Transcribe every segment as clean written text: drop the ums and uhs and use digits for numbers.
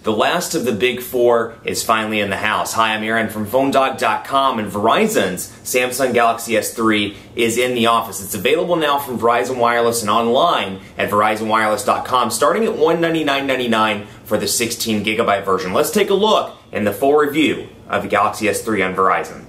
The last of the big four is finally in the house. Hi, I'm Aaron from PhoneDog.com, and Verizon's Samsung Galaxy S3 is in the office. It's available now from Verizon Wireless and online at VerizonWireless.com, starting at $199.99 for the 16 gigabyte version. Let's take a look in the full review of the Galaxy S3 on Verizon.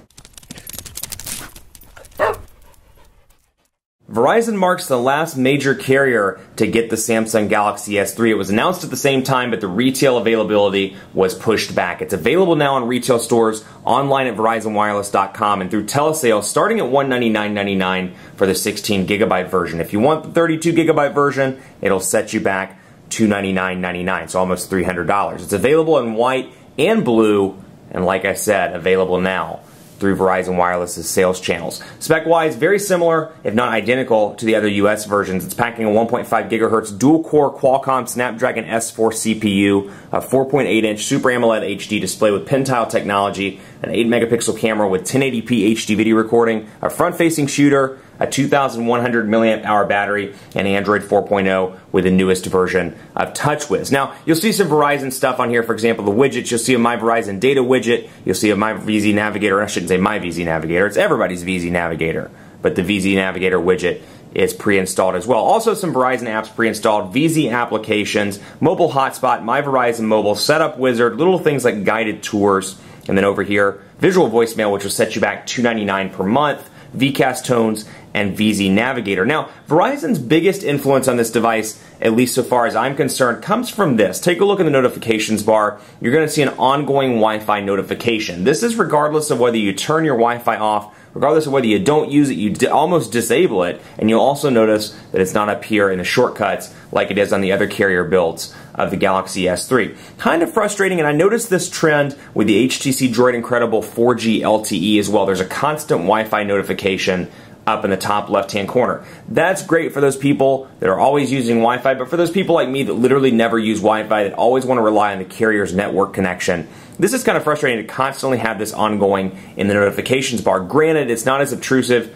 Verizon marks the last major carrier to get the Samsung Galaxy S3. It was announced at the same time, but the retail availability was pushed back. It's available now in retail stores, online at VerizonWireless.com, and through telesales starting at $199.99 for the 16 gigabyte version. If you want the 32 gigabyte version, it'll set you back $299.99, so almost $300. It's available in white and blue, and like I said, available now through Verizon Wireless's sales channels. Spec-wise, very similar, if not identical, to the other US versions. It's packing a 1.5 gigahertz dual-core Qualcomm Snapdragon S4 CPU, a 4.8-inch Super AMOLED HD display with pin-tile technology, an 8-megapixel camera with 1080p HD video recording, a front-facing shooter, a 2,100 milliamp hour battery, and Android 4.0 with the newest version of TouchWiz. Now, you'll see some Verizon stuff on here. For example, the widgets. You'll see a My Verizon Data widget. You'll see a My VZ Navigator. I shouldn't say My VZ Navigator. It's everybody's VZ Navigator. But the VZ Navigator widget is pre-installed as well. Also, some Verizon apps pre-installed, VZ applications, mobile hotspot, My Verizon Mobile, Setup Wizard, little things like guided tours. And then over here, visual voicemail, which will set you back $299 per month, VCast tones, and VZ Navigator. Now, Verizon's biggest influence on this device, at least so far as I'm concerned, comes from this. Take a look in the notifications bar. You're going to see an ongoing Wi-Fi notification. This is regardless of whether you turn your Wi-Fi off, regardless of whether you don't use it, you almost disable it, and you'll also notice that it's not up here in the shortcuts like it is on the other carrier builds of the Galaxy S3. Kind of frustrating, and I noticed this trend with the HTC Droid Incredible 4G LTE as well. There's a constant Wi-Fi notification up in the top left-hand corner. That's great for those people that are always using Wi-Fi, but for those people like me that literally never use Wi-Fi, that always want to rely on the carrier's network connection, this is kind of frustrating to constantly have this ongoing in the notifications bar. Granted, it's not as intrusive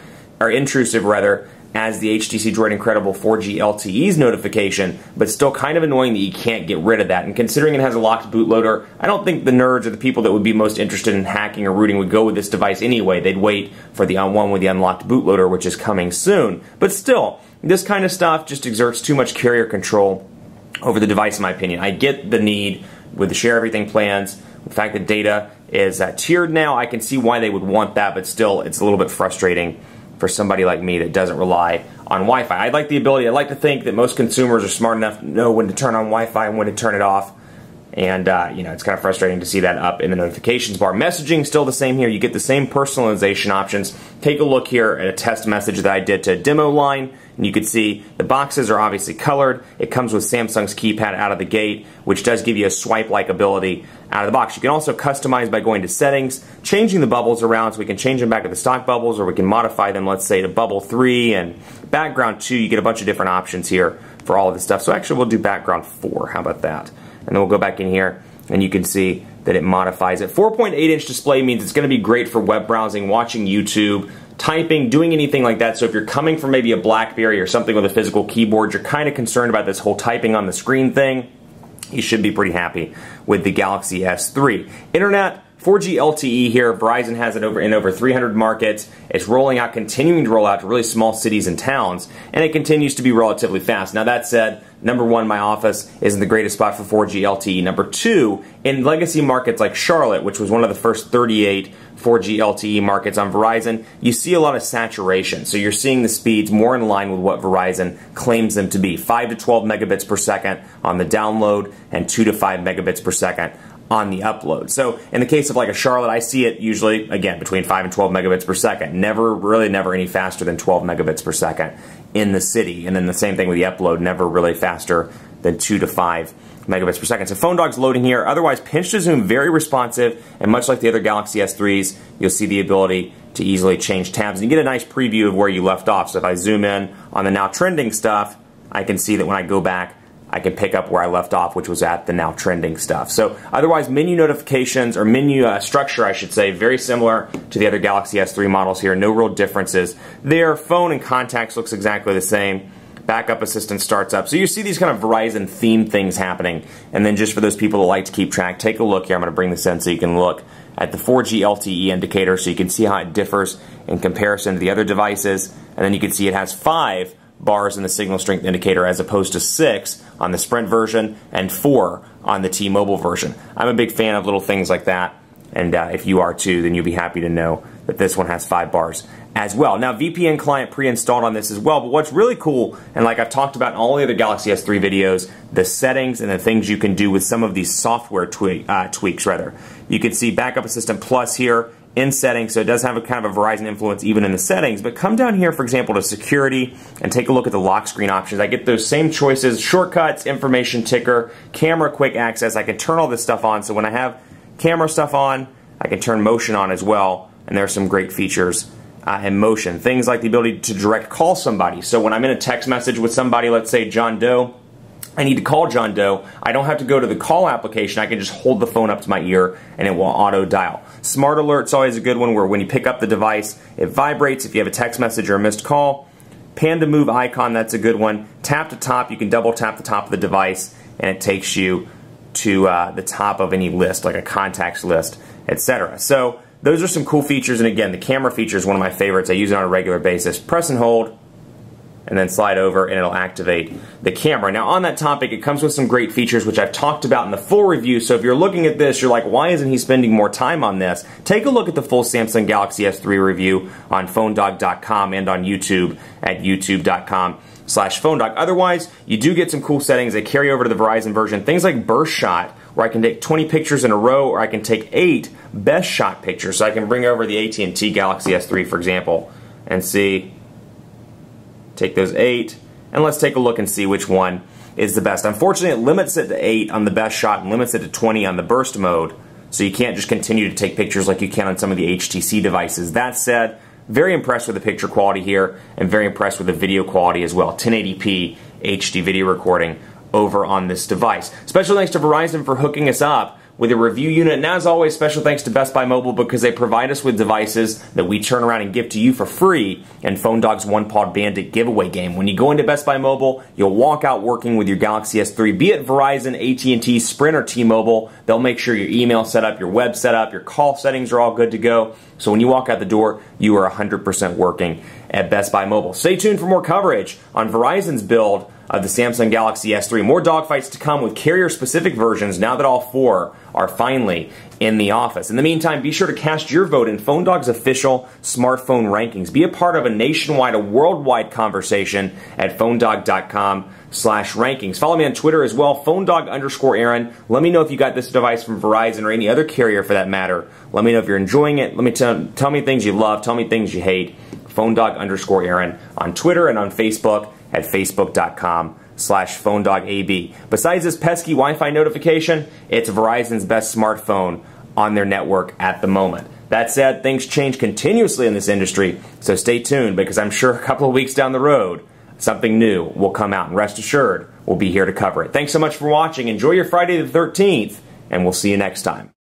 as the HTC Droid Incredible 4G LTE's notification, but still kind of annoying that you can't get rid of that. And considering it has a locked bootloader, I don't think the nerds or the people that would be most interested in hacking or rooting would go with this device anyway. They'd wait for the one with the unlocked bootloader, which is coming soon. But still, this kind of stuff just exerts too much carrier control over the device, in my opinion. I get the need with the share everything plans. The fact that data is tiered now, I can see why they would want that, but still, it's a little bit frustrating for somebody like me that doesn't rely on Wi-Fi. I'd like to think that most consumers are smart enough to know when to turn on Wi-Fi and when to turn it off. And, it's kind of frustrating to see that up in the notifications bar. Messaging, still the same here. You get the same personalization options. Take a look here at a test message that I did to a demo line, and you can see the boxes are obviously colored. It comes with Samsung's keypad out of the gate, which does give you a swipe-like ability out of the box. You can also customize by going to settings, changing the bubbles around, so we can change them back to the stock bubbles, or we can modify them, let's say, to bubble 3 and background 2. You get a bunch of different options here for all of this stuff. So actually, we'll do background 4. How about that? And then we'll go back in here, and you can see that it modifies it. 4.8-inch display means it's going to be great for web browsing, watching YouTube, typing, doing anything like that. So if you're coming from maybe a BlackBerry or something with a physical keyboard, you're kind of concerned about this whole typing on the screen thing, you should be pretty happy with the Galaxy S3. Internet, 4G LTE here. Verizon has it in over 300 markets. It's continuing to roll out to really small cities and towns, and it continues to be relatively fast. Now that said, number one, my office isn't the greatest spot for 4G LTE. Number two, in legacy markets like Charlotte, which was one of the first 38 4G LTE markets on Verizon, you see a lot of saturation. So you're seeing the speeds more in line with what Verizon claims them to be. 5 to 12 megabits per second on the download and 2 to 5 megabits per second on the upload. So in the case of like a Charlotte, I see it usually, again, between 5 and 12 megabits per second. Never any faster than 12 megabits per second in the city. And then the same thing with the upload, never really faster than 2 to 5 megabits per second. So PhoneDog's loading here. Otherwise, pinch to zoom, very responsive, and much like the other Galaxy S3s, you'll see the ability to easily change tabs. And you get a nice preview of where you left off. So if I zoom in on the now trending stuff, I can see that when I go back, I can pick up where I left off, which was at the now trending stuff. So otherwise, menu notifications, or menu structure, I should say, very similar to the other Galaxy S3 models here. No real differences there. Phone and contacts looks exactly the same. backup assistant starts up. So you see these kind of Verizon themed things happening. And then just for those people that like to keep track, take a look here. I'm going to bring this in so you can look at the 4G LTE indicator so you can see how it differs in comparison to the other devices. And then you can see it has 5 bars in the signal strength indicator as opposed to 6 on the Sprint version and 4 on the T-Mobile version. I'm a big fan of little things like that, and if you are too, then you'll be happy to know that this one has 5 bars as well. Now, VPN Client pre-installed on this as well, but what's really cool, and like I've talked about in all the other Galaxy S3 videos, the settings and the things you can do with some of these software tweaks. You can see Backup Assistant Plus here in settings, so it does have a kind of a Verizon influence even in the settings, but come down here, for example, to security and take a look at the lock screen options. I get those same choices: shortcuts, information ticker, camera quick access. I can turn all this stuff on, so when I have camera stuff on, I can turn motion on as well, and there are some great features in motion. Things like the ability to direct call somebody. So when I'm in a text message with somebody, let's say John Doe, I need to call John Doe, I don't have to go to the call application, I can just hold the phone up to my ear and it will auto dial. Smart Alert's always a good one, where when you pick up the device, it vibrates if you have a text message or a missed call. Pan to move icon, that's a good one. Tap to top, you can double tap the top of the device and it takes you to the top of any list, like a contacts list, etc. So those are some cool features, and again, the camera feature is one of my favorites. I use it on a regular basis. Press and hold, and then slide over and it'll activate the camera. Now on that topic, it comes with some great features which I've talked about in the full review, so if you're looking at this, you're like, why isn't he spending more time on this? Take a look at the full Samsung Galaxy S3 review on PhoneDog.com and on YouTube at youtube.com/PhoneDog. Otherwise, you do get some cool settings that carry over to the Verizon version. Things like Burst Shot, where I can take 20 pictures in a row, or I can take 8 Best Shot pictures. So I can bring over the AT&T Galaxy S3, for example, and see, take those 8, and let's take a look and see which one is the best. Unfortunately, it limits it to 8 on the Best Shot and limits it to 20 on the Burst mode, so you can't just continue to take pictures like you can on some of the HTC devices. That said, very impressed with the picture quality here, and very impressed with the video quality as well. 1080p HD video recording over on this device. Special thanks to Verizon for hooking us up with a review unit, and as always, special thanks to Best Buy Mobile, because they provide us with devices that we turn around and give to you for free in PhoneDog's One Pod Bandit giveaway game. When you go into Best Buy Mobile, you'll walk out working with your Galaxy S3, be it Verizon, AT&T, Sprint, or T-Mobile. They'll make sure your email set up, your web set up, your call settings are all good to go. So when you walk out the door, you are 100% working at Best Buy Mobile. Stay tuned for more coverage on Verizon's build of the Samsung Galaxy S3. More dogfights to come with carrier-specific versions now that all 4 are finally in the office. In the meantime, be sure to cast your vote in PhoneDog's official smartphone rankings. Be a part of a nationwide, a worldwide conversation at PhoneDog.com/rankings. Follow me on Twitter as well, PhoneDog_Aaron. Let me know if you got this device from Verizon or any other carrier for that matter. Let me know if you're enjoying it. Let me tell me things you love, tell me things you hate. PhoneDog_Aaron on Twitter and on Facebook at Facebook.com/PhoneDogAB. Besides this pesky Wi-Fi notification, it's Verizon's best smartphone on their network at the moment. That said, things change continuously in this industry, so stay tuned, because I'm sure a couple of weeks down the road, something new will come out, and rest assured, we'll be here to cover it. Thanks so much for watching. Enjoy your Friday the 13th, and we'll see you next time.